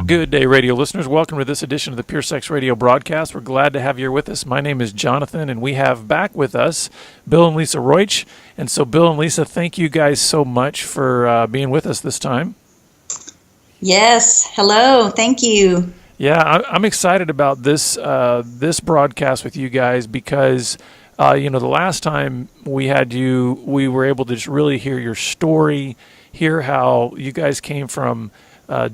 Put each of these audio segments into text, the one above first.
Good day, radio listeners. Welcome to this edition of the Pure Sex Radio broadcast. We're glad to have you with us. My name is Jonathan, and we have back with us Bill and Lisa Roitsch. And so, Bill and Lisa, thank you guys so much for being with us this time. Yes. Hello. Thank you. Yeah, I'm excited about this this broadcast with you guys because, the last time we had you, we were able to just really hear your story, hear how you guys came from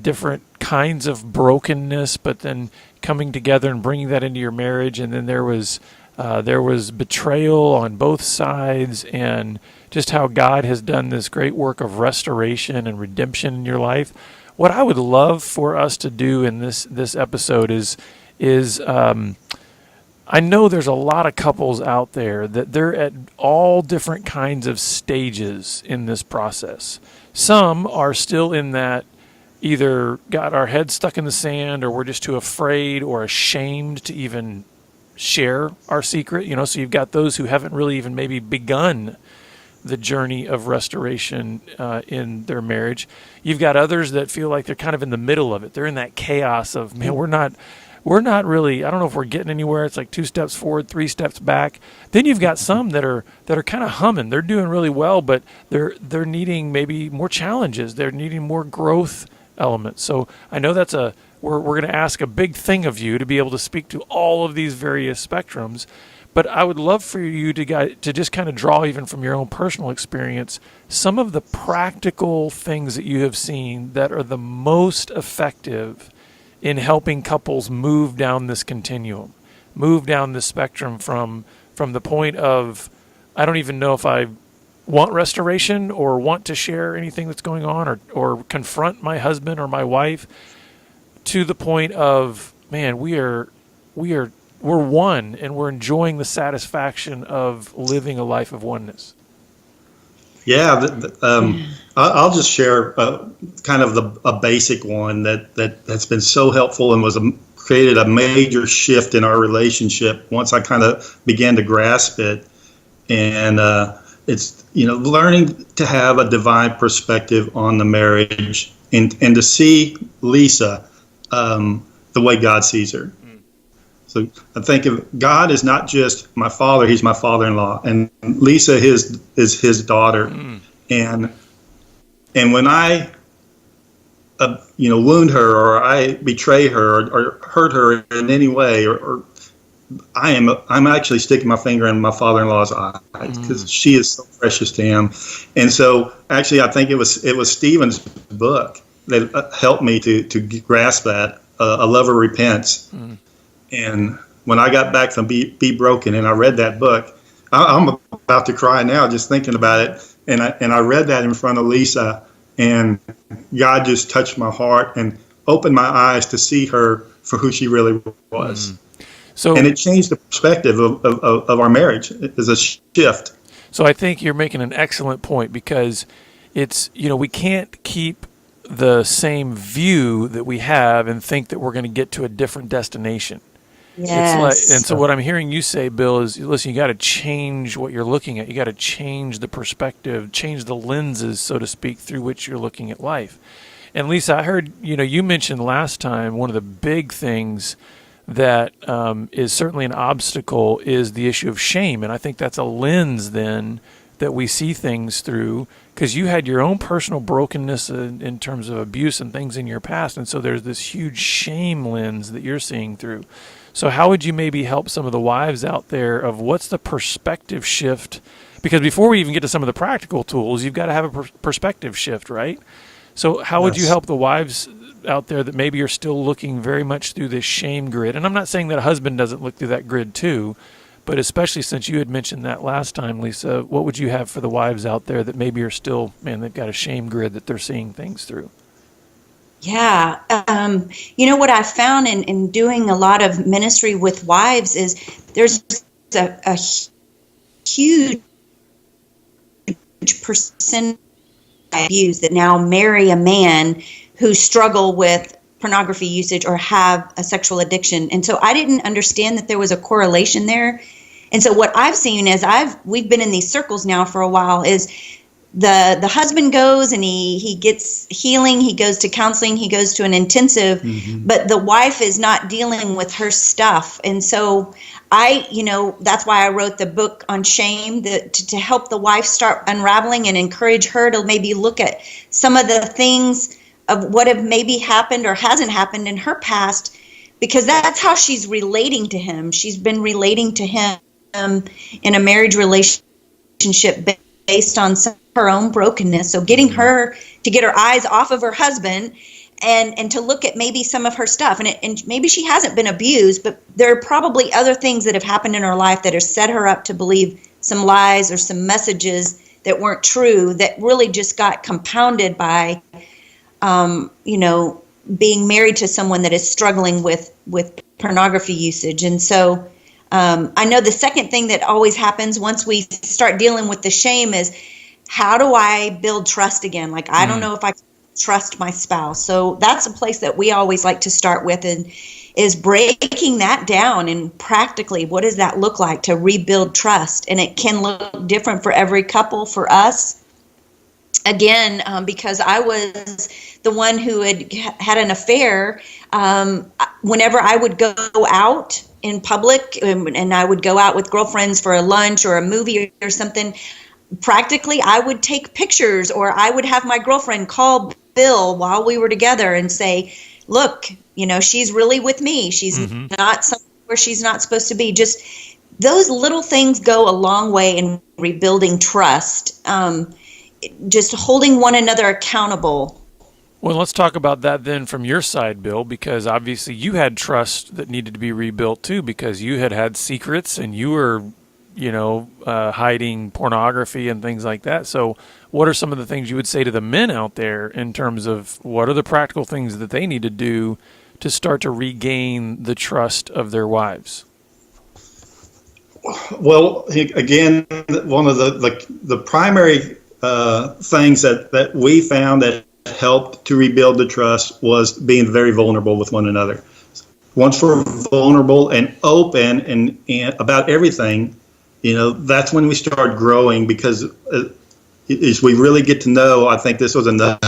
different kinds of brokenness, but then coming together and bringing that into your marriage. And then there was betrayal on both sides, and just how God has done this great work of restoration and redemption in your life. What I would love for us to do in this episode is I know there's a lot of couples out there that they're at all different kinds of stages in this process. Some are still in that either got our heads stuck in the sand, or we're just too afraid or ashamed to even share our secret. So you've got those who haven't really even maybe begun the journey of restoration in their marriage. You've got others that feel like they're kind of in the middle of it. They're in that chaos of, man, we're not really, I don't know if we're getting anywhere. It's like 2 steps forward, 3 steps back. Then you've got some that are kind of humming. They're doing really well, but they're needing maybe more challenges. They're needing more growth elements. So I know we're going to ask a big thing of you to be able to speak to all of these various spectrums. But I would love for you to just kind of draw, even from your own personal experience, some of the practical things that you have seen that are the most effective in helping couples move down this continuum, move down this spectrum from the point of, I don't even know if I want restoration or want to share anything that's going on or confront my husband or my wife, to the point of, man, we're one, and we're enjoying the satisfaction of living a life of oneness. Yeah, I'll just share kind of a basic one that's been so helpful and created a major shift in our relationship once I kind of began to grasp it. And it's learning to have a divine perspective on the marriage and to see Lisa the way God sees her. So I think of God is not just my father; He's my father-in-law, and Lisa is his daughter. And when I, wound her, or I betray her, or hurt her in any way, or I'm actually sticking my finger in my father-in-law's eye, because she is so precious to him. And so, actually, I think it was Stephen's book that helped me to grasp that. A Lover Repents. And when I got back from Be Broken and I read that book, I'm about to cry now just thinking about it. And I read that in front of Lisa, and God just touched my heart and opened my eyes to see her for who she really was. And it changed the perspective of our marriage. It was a shift. So I think you're making an excellent point, because it's, we can't keep the same view that we have and think that we're going to get to a different destination. Yes. And so what I'm hearing you say, Bill, is, listen, you got to change what you're looking at. You got to change the perspective, change the lenses, so to speak, through which you're looking at life. And Lisa, I heard, you mentioned last time one of the big things that is certainly an obstacle is the issue of shame. And I think that's a lens then that we see things through, because you had your own personal brokenness in terms of abuse and things in your past. And so there's this huge shame lens that you're seeing through. So how would you maybe help some of the wives out there of what's the perspective shift? Because before we even get to some of the practical tools, you've got to have a perspective shift, right? So how would you help the wives out there that maybe are still looking very much through this shame grid? And I'm not saying that a husband doesn't look through that grid too, but especially since you had mentioned that last time, Lisa, what would you have for the wives out there that maybe are still, they've got a shame grid that they're seeing things through? Yeah. What I found in doing a lot of ministry with wives is there's a huge percentage of abuse that now marry a man who struggle with pornography usage or have a sexual addiction. And so I didn't understand that there was a correlation there. And so what I've seen is we've been in these circles now for a while, is the husband goes and he gets healing, he goes to counseling, he goes to an intensive, but the wife is not dealing with her stuff. And so that's why I wrote the book on shame, to help the wife start unraveling and encourage her to maybe look at some of the things of what have maybe happened or hasn't happened in her past, because that's how she's relating to him. She's been relating to him in a marriage relationship based on her own brokenness. So getting her to get her eyes off of her husband and to look at maybe some of her stuff. And maybe she hasn't been abused, but there are probably other things that have happened in her life that have set her up to believe some lies or some messages that weren't true, that really just got compounded by, being married to someone that is struggling with pornography usage. And so I know the second thing that always happens once we start dealing with the shame is, how do I build trust again? Like, I don't know if I can trust my spouse. So that's a place that we always like to start with, and is breaking that down, and practically, what does that look like to rebuild trust? And it can look different for every couple. For us, again, because I was the one who had an affair, whenever I would go out in public and I would go out with girlfriends for a lunch or a movie or something, practically I would take pictures, or I would have my girlfriend call Bill while we were together and say, look, she's really with me. She's not somewhere where she's not supposed to be. Just those little things go a long way in rebuilding trust. Just holding one another accountable. Well, let's talk about that then from your side, Bill, because obviously you had trust that needed to be rebuilt too, because you had secrets and you were, hiding pornography and things like that. So what are some of the things you would say to the men out there in terms of what are the practical things that they need to do to start to regain the trust of their wives? Well, again, one of the primary things that we found that helped to rebuild the trust was being very vulnerable with one another. Once we're vulnerable and open and about everything, that's when we start growing, because as we really get to know, I think this was another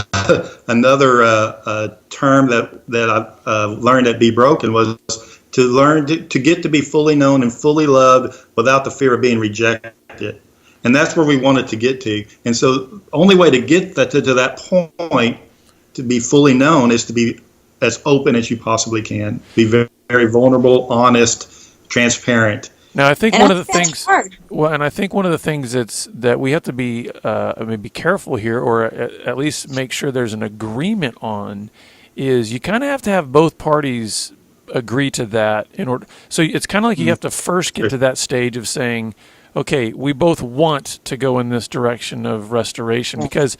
term that I learned at Be Broken, was to learn to get to be fully known and fully loved without the fear of being rejected. And that's where we wanted to get to. And so the only way to get to that point, to be fully known, is to be as open as you possibly can. Be very, very vulnerable, honest, transparent. Now, I think one of the things, and I think one of the things that we have to be be careful here, or at least make sure there's an agreement on, is you kind of have to have both parties agree to that in order. So it's kind of like you have to first get to that stage of saying, okay, we both want to go in this direction of restoration, because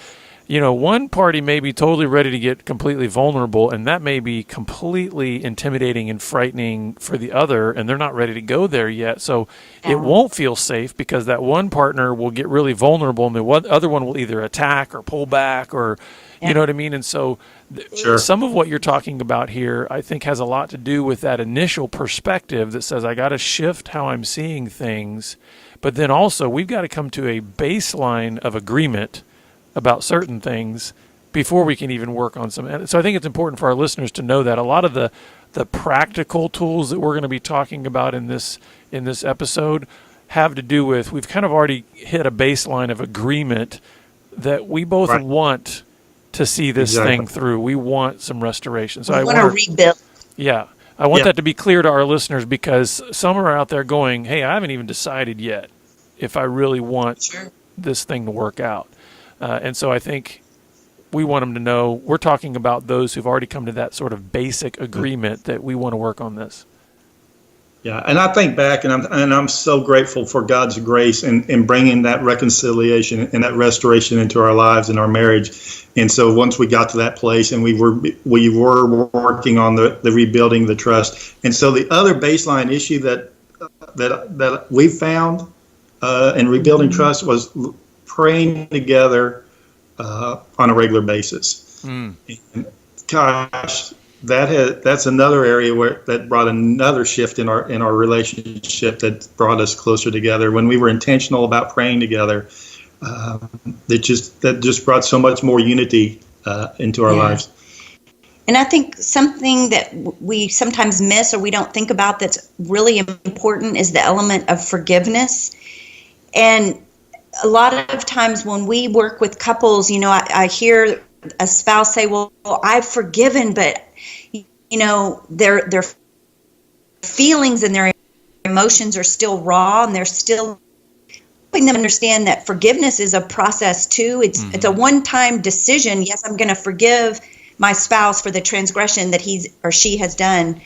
one party may be totally ready to get completely vulnerable, and that may be completely intimidating and frightening for the other, and they're not ready to go there yet. So it won't feel safe, because that one partner will get really vulnerable, and the other one will either attack or pull back, or you know what I mean? And so some of what you're talking about here, I think, has a lot to do with that initial perspective that says, I got to shift how I'm seeing things. But then also, we've got to come to a baseline of agreement about certain things before we can even work on some. So I think it's important for our listeners to know that a lot of the practical tools that we're going to be talking about in this episode have to do with, we've kind of already hit a baseline of agreement that we both want to see this thing through. We want some restoration. So I want to rebuild. Yeah. I want that to be clear to our listeners, because some are out there going, hey, I haven't even decided yet if I really want this thing to work out. And so I think we want them to know we're talking about those who've already come to that sort of basic agreement that we want to work on this. Yeah, and I think back, and I'm so grateful for God's grace in bringing that reconciliation and that restoration into our lives and our marriage. And so once we got to that place, and we were working on the rebuilding the trust. And so the other baseline issue that we found in rebuilding trust was praying together on a regular basis. And gosh, that's another area that brought another shift in our relationship, that brought us closer together. When we were intentional about praying together, that just brought so much more unity into our lives. And I think something that we sometimes miss or we don't think about that's really important is the element of forgiveness. And a lot of times when we work with couples, I hear a spouse say, well, I've forgiven, but, their feelings and their emotions are still raw, and they're still helping them understand that forgiveness is a process too. It's a one-time decision. Yes, I'm going to forgive my spouse for the transgression that he or she has done.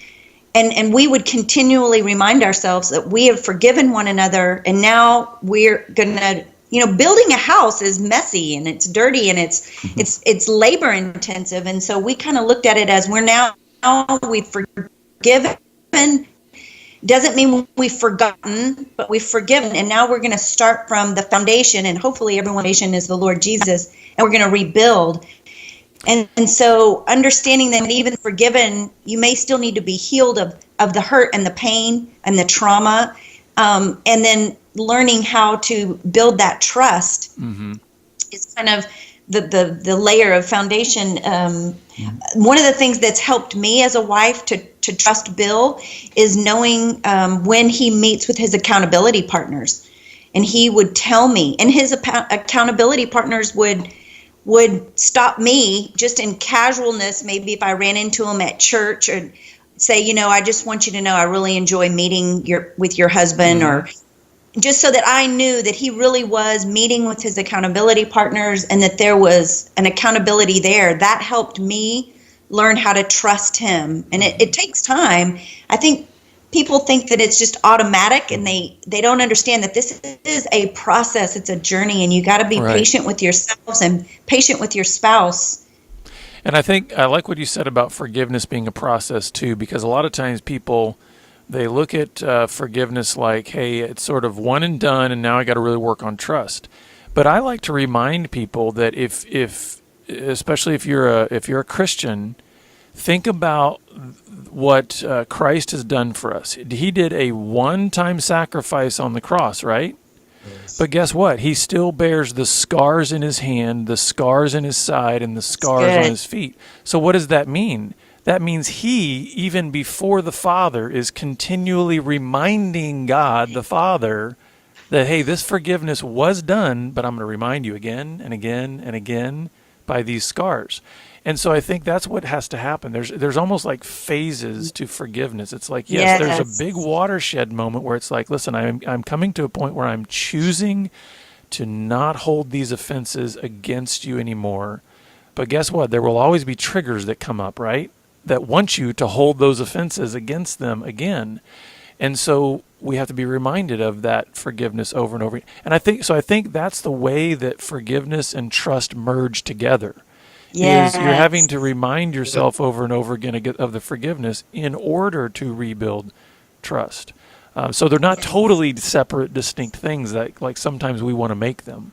And we would continually remind ourselves that we have forgiven one another, and now we're going to, building a house is messy and it's dirty and it's labor intensive. And so we kind of looked at it as we've forgiven. Doesn't mean we've forgotten, but we've forgiven. And now we're going to start from the foundation, and hopefully everyone's foundation is the Lord Jesus, and we're going to rebuild. And so understanding that even forgiven, you may still need to be healed of the hurt and the pain and the trauma. And then learning how to build that trust is kind of the layer of foundation. One of the things that's helped me as a wife to trust Bill is knowing when he meets with his accountability partners. And he would tell me, and his accountability partners would stop me just in casualness, maybe if I ran into him at church, or say, I just want you to know I really enjoy meeting with your husband, or just so that I knew that he really was meeting with his accountability partners and that there was an accountability there. That helped me learn how to trust him. And it takes time. I think people think that it's just automatic, and they don't understand that this is a process. It's a journey, and you got to be patient with yourselves and patient with your spouse. And I think I like what you said about forgiveness being a process too, because a lot of times people, they look at forgiveness like, hey, it's sort of one and done, and now I got to really work on trust. But I like to remind people that if especially if you're a Christian, think about what Christ has done for us. He did a one-time sacrifice on the cross, right? Yes. But guess what? He still bears the scars in his hand, the scars in his side, and the scars on his feet. So what does that mean? That means he, even before the Father, is continually reminding God, the Father, that, hey, this forgiveness was done, but I'm going to remind you again and again and again by these scars. And so I think that's what has to happen. There's almost like phases to forgiveness. It's like, yes, there's a big watershed moment where it's like, listen, I'm coming to a point where I'm choosing to not hold these offenses against you anymore. But guess what? There will always be triggers that come up, right? That want you to hold those offenses against them again. And so we have to be reminded of that forgiveness over and over. And I think that's the way that forgiveness and trust merge together. Yes. Is you're having to remind yourself over and over again of the forgiveness in order to rebuild trust. So they're not totally separate, distinct things that like sometimes we want to make them.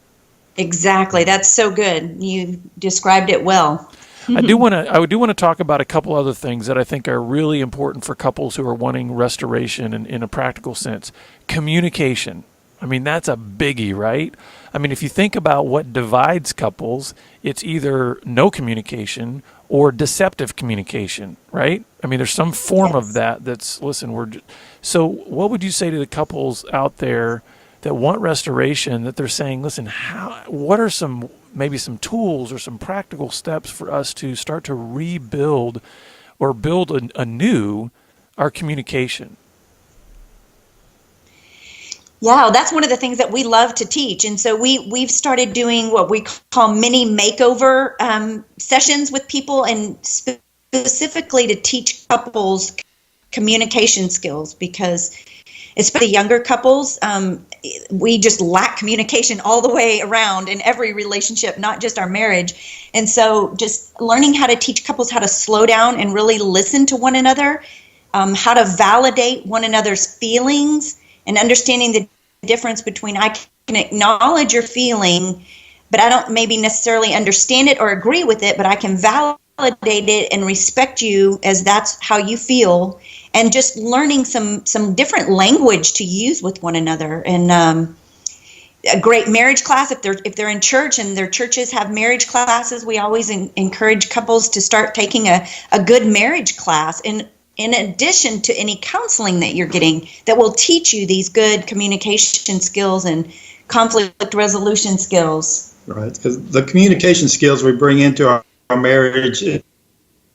Exactly. That's so good. You described it well. I do want to talk about a couple other things that I think are really important for couples who are wanting restoration in a practical sense. Communication. I mean, that's a biggie, right? I mean, if you think about what divides couples, it's either no communication or deceptive communication, right? I mean, there's some form of that's, listen, so what would you say to the couples out there that want restoration, that they're saying, listen, what are maybe some tools or some practical steps for us to start to rebuild or build anew our communication? Yeah, that's one of the things that we love to teach. And so we've started doing what we call mini makeover sessions with people, and specifically to teach couples communication skills, because especially younger couples, we just lack communication all the way around in every relationship, not just our marriage. And so just learning how to teach couples how to slow down and really listen to one another, how to validate one another's feelings, and understanding the difference between I can acknowledge your feeling, but I don't maybe necessarily understand it or agree with it, but I can validate it and respect you as that's how you feel, and just learning some different language to use with one another. And a great marriage class. If they're in church and their churches have marriage classes, we always encourage couples to start taking a good marriage class in addition to any counseling that you're getting that will teach you these good communication skills and conflict resolution skills. Right, because the communication skills we bring into our marriage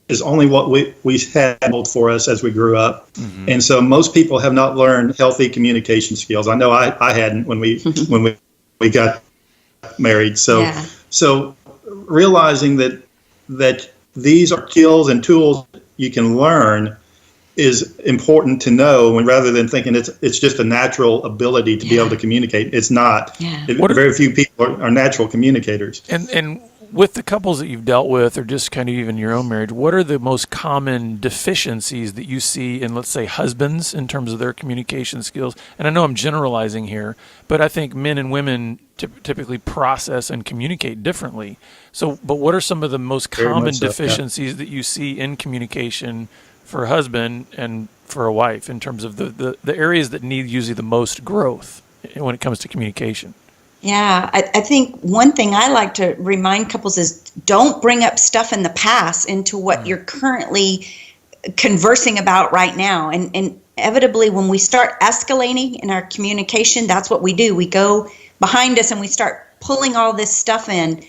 is only what we had for us as we grew up. Mm-hmm. And so most people have not learned healthy communication skills. I know I hadn't when we got married. So so realizing that these are skills and tools you can learn is important to know, and rather than thinking it's just a natural ability to be able to communicate. It's not. Very few people are natural communicators. And with the couples that you've dealt with, or just kind of even your own marriage, what are the most common deficiencies that you see in, let's say, husbands in terms of their communication skills? And I know I'm generalizing here, but I think men and women typically process and communicate differently. So, but what are some of the most common deficiencies that you see in communication for a husband and for a wife in terms of the areas that need usually the most growth when it comes to communication? Yeah, I think one thing I like to remind couples is don't bring up stuff in the past into what you're currently conversing about right now. And inevitably, when we start escalating in our communication, that's what we do. We go behind us and we start pulling all this stuff in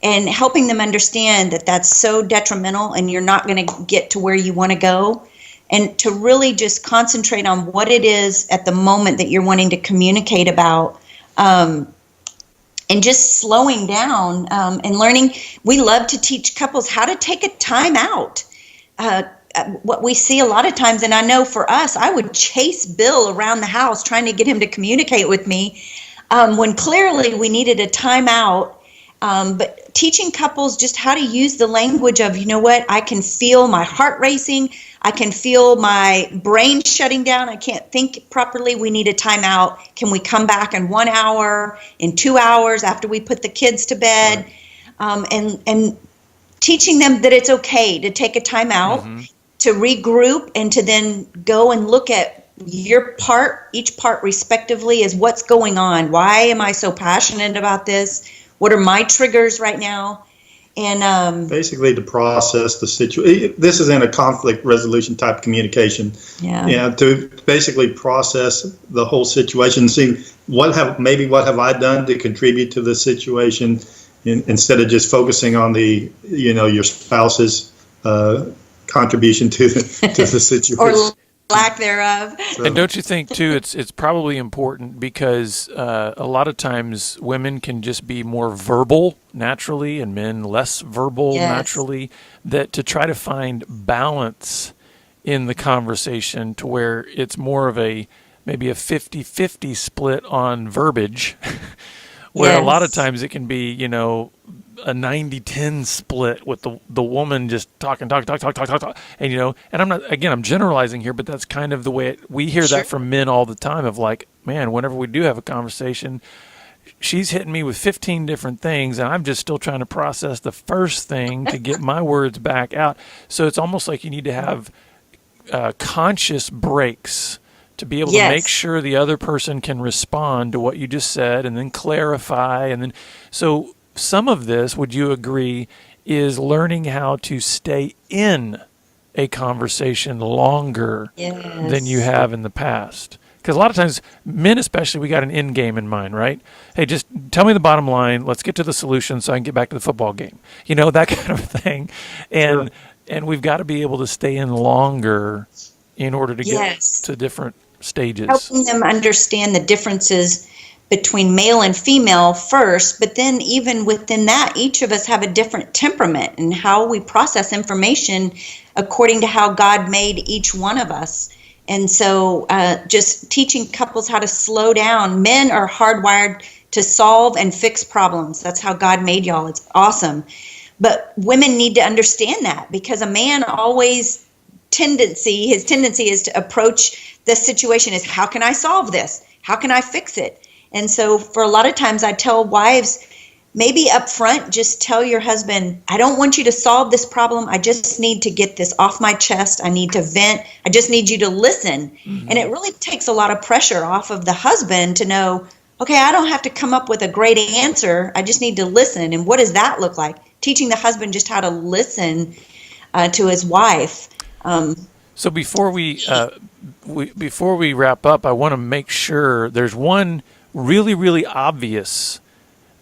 and helping them understand that that's so detrimental and you're not going to get to where you want to go. And to really just concentrate on what it is at the moment that you're wanting to communicate about. And just slowing down and learning. We love to teach couples how to take a time out. What we see a lot of times, and I know for us, I would chase Bill around the house trying to get him to communicate with me when clearly we needed a time out. But teaching couples just how to use the language of, you know what, I can feel my heart racing. I can feel my brain shutting down. I can't think properly. We need a time out. Can we come back in 1 hour, in 2 hours after we put the kids to bed? And teaching them that it's okay to take a time out, to regroup, and to then go and look at your part, each part respectively, is what's going on. Why am I so passionate about this? What are my triggers right now? And basically to process the situation. This is in a conflict resolution type communication. To basically process the whole situation, see what have I done to contribute to the situation, instead of just focusing on your spouse's contribution to the situation. Or lack thereof. And don't you think too, it's probably important because a lot of times women can just be more verbal naturally and men less verbal naturally, that to try to find balance in the conversation to where it's more of maybe a 50-50 split on verbiage where a lot of times it can be, a 90-10 split with the woman just talk, and I'm generalizing here, but that's kind of the way we hear that from men all the time of like, man, whenever we do have a conversation, she's hitting me with 15 different things and I'm just still trying to process the first thing to get my words back out. So it's almost like you need to have conscious breaks to be able to make sure the other person can respond to what you just said and then clarify. And then, so some of this, would you agree, is learning how to stay in a conversation longer than you have in the past? Because a lot of times, men especially, we got an end game in mind, right? Hey, just tell me the bottom line. Let's get to the solution so I can get back to the football game. That kind of thing. And we've got to be able to stay in longer in order to get to different stages. Helping them understand the differences between male and female first, but then even within that, each of us have a different temperament and how we process information according to how God made each one of us. And so just teaching couples how to slow down. Men are hardwired to solve and fix problems. That's how God made y'all. It's awesome. But women need to understand that, because a man always his tendency is to approach the situation as, how can I solve this? How can I fix it? And so for a lot of times I tell wives, maybe up front, just tell your husband, I don't want you to solve this problem. I just need to get this off my chest. I need to vent. I just need you to listen. And it really takes a lot of pressure off of the husband to know, okay, I don't have to come up with a great answer. I just need to listen. And what does that look like? Teaching the husband just how to listen to his wife. So before we wrap up, I want to make sure there's one really, really obvious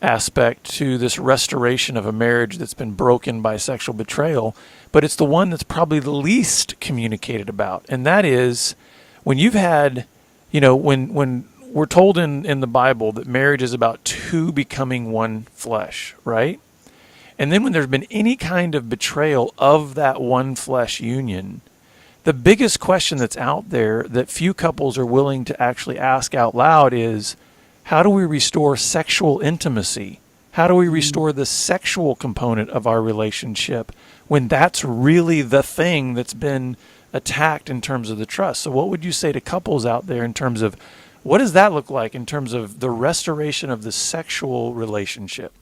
aspect to this restoration of a marriage that's been broken by sexual betrayal, but it's the one that's probably the least communicated about. And that is when you've had, when we're told in the Bible that marriage is about two becoming one flesh, right? And then when there's been any kind of betrayal of that one flesh union, the biggest question that's out there that few couples are willing to actually ask out loud is, how do we restore sexual intimacy? How do we restore the sexual component of our relationship when that's really the thing that's been attacked in terms of the trust? So what would you say to couples out there in terms of what does that look like in terms of the restoration of the sexual relationship?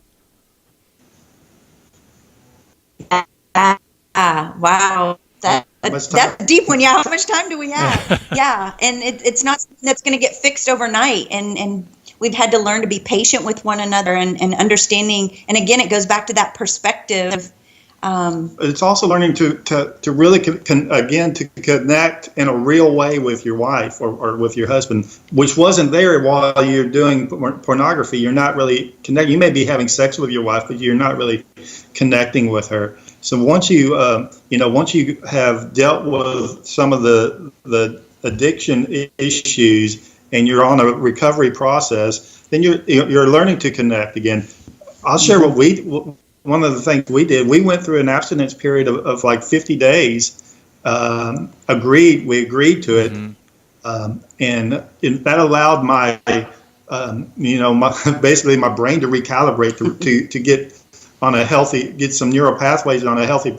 Wow. That's a deep one. Yeah. How much time do we have? Yeah. And it's not something that's going to get fixed overnight. And we've had to learn to be patient with one another and understanding. And again, it goes back to that perspective. It's also learning to really to connect in a real way with your wife or with your husband, which wasn't there while you're doing pornography. You're not really connecting. You may be having sex with your wife, but you're not really connecting with her. So once you have dealt with some of the addiction issues and you're on a recovery process, then you're learning to connect again. I'll share one of the things we did. We went through an abstinence period of like 50 days. We agreed to it, and that allowed my basically my brain to recalibrate to get some neural pathways on a healthy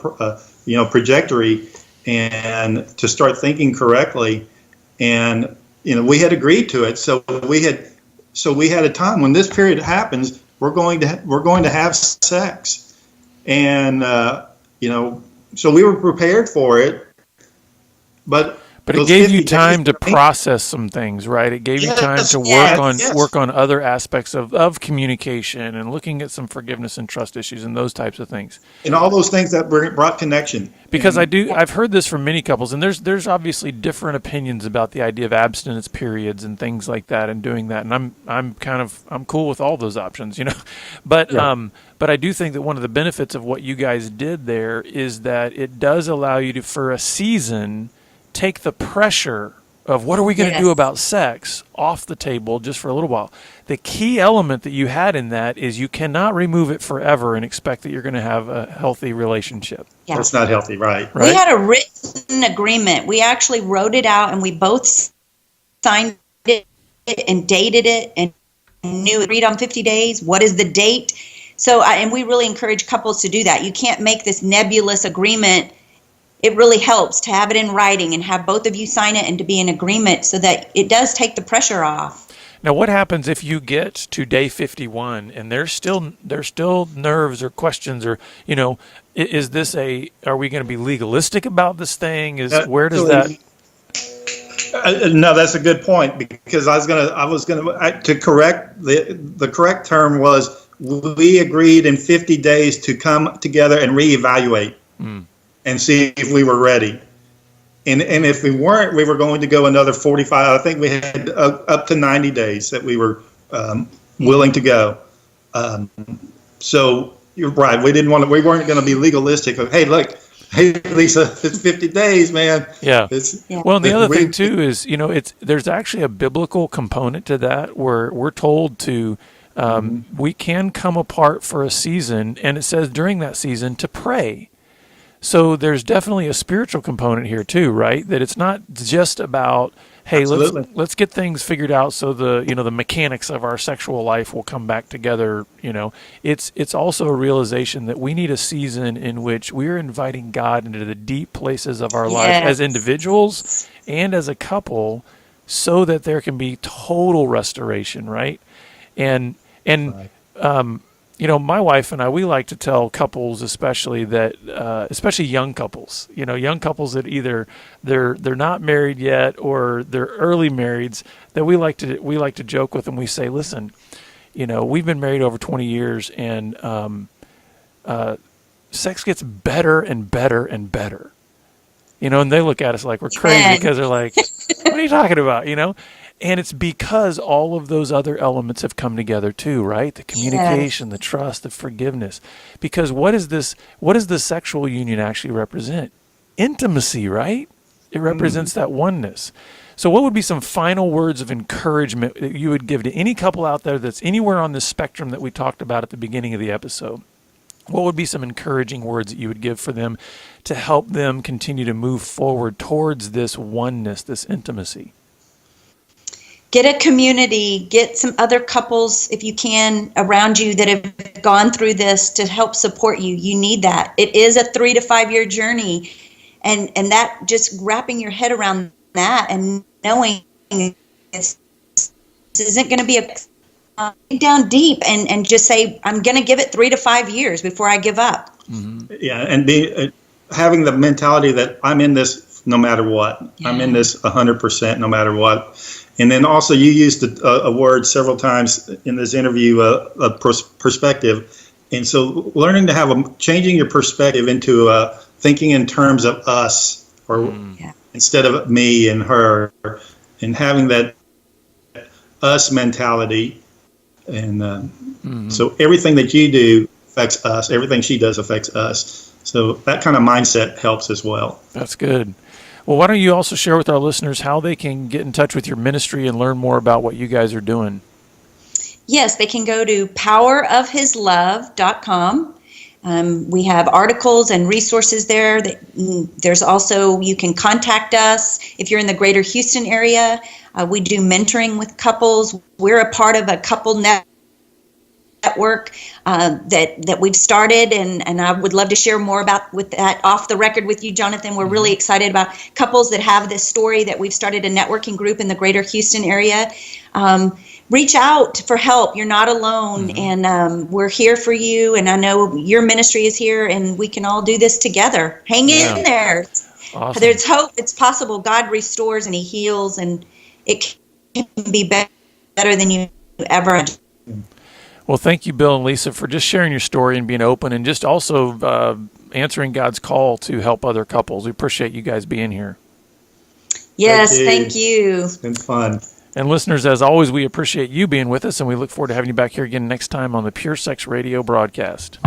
trajectory, and to start thinking correctly. And we had agreed to it, so we had a time when this period happens. We're going to have sex, and so we were prepared for it, but it gave you time to process some things, right? It gave you time to work on other aspects of communication and looking at some forgiveness and trust issues and those types of things. And all those things that brought connection. Because I've heard this from many couples, and there's obviously different opinions about the idea of abstinence periods and things like that and doing that. And I'm cool with all those options, But I do think that one of the benefits of what you guys did there is that it does allow you to, for a season, take the pressure of what are we going to do about sex off the table just for a little while. The key element that you had in that is you cannot remove it forever and expect that you're going to have a healthy relationship. Yeah. That's not healthy, right? We had a written agreement. We actually wrote it out, and we both signed it and dated it and knew agreed on 50 days. What is the date? So, and we really encourage couples to do that. You can't make this nebulous agreement. It really helps to have it in writing and have both of you sign it and to be in agreement so that it does take the pressure off. Now, what happens if you get to day 51 and there's still nerves or questions or, is this are we going to be legalistic about this thing? Where does that? No, that's a good point, because to correct the correct term was, we agreed in 50 days to come together and reevaluate. And see if we were ready. And if we weren't, we were going to go another 45. I think we had up to 90 days that we were willing to go. So you're right. We weren't going to be legalistic. Hey, look, hey, Lisa, it's 50 days, man. Yeah. Well, and the other thing too is, there's actually a biblical component to that where we're told to, we can come apart for a season, and it says during that season to pray. So there's definitely a spiritual component here too, right? That it's not just about, hey, let's get things figured out so the mechanics of our sexual life will come back together. It's also a realization that we need a season in which we're inviting God into the deep places of our life as individuals and as a couple, so that there can be total restoration, right? And my wife and I, we like to tell couples, especially young couples, young couples that either they're not married yet or they're early marrieds, that we like to joke with them. We say, listen, we've been married over 20 years, and sex gets better and better and better. And they look at us like we're crazy because they're like, what are you talking about? And it's because all of those other elements have come together too, right? The communication, the trust, the forgiveness. Because what does the sexual union actually represent? Intimacy, right? It represents that oneness. So what would be some final words of encouragement that you would give to any couple out there that's anywhere on this spectrum that we talked about at the beginning of the episode? What would be some encouraging words that you would give for them to help them continue to move forward towards this oneness, this intimacy? Get a community, get some other couples, if you can, around you that have gone through this to help support you. You need that. It is a 3 to 5 year journey. And that, just wrapping your head around that and knowing this isn't going to be down deep and just say, I'm going to give it 3 to 5 years before I give up. Mm-hmm. Yeah. And having the mentality that I'm in this no matter what. Yeah. I'm in this 100% no matter what. And then also you used a word several times in this interview, perspective. And so learning to changing your perspective into thinking in terms of us, or instead of me and her, and having that us mentality. And so everything that you do affects us. Everything she does affects us. So that kind of mindset helps as well. That's good. Well, why don't you also share with our listeners how they can get in touch with your ministry and learn more about what you guys are doing? Yes, they can go to powerofhislove.com. We have articles and resources there. There's also, you can contact us if you're in the greater Houston area. We do mentoring with couples. We're a part of a couple network that we've started, and I would love to share more with that off the record with you, Jonathan. We're really excited about couples that have this story, that we've started a networking group in the greater Houston area. Reach out for help. You're not alone, and we're here for you. And I know your ministry is here, and we can all do this together. Hang in there. Awesome. There's hope. It's possible. God restores and He heals, and it can be better than you ever imagined. Well, thank you, Bill and Lisa, for just sharing your story and being open, and just also answering God's call to help other couples. We appreciate you guys being here. Yes, thank you. It's been fun. And listeners, as always, we appreciate you being with us, and we look forward to having you back here again next time on the Pure Sex Radio broadcast.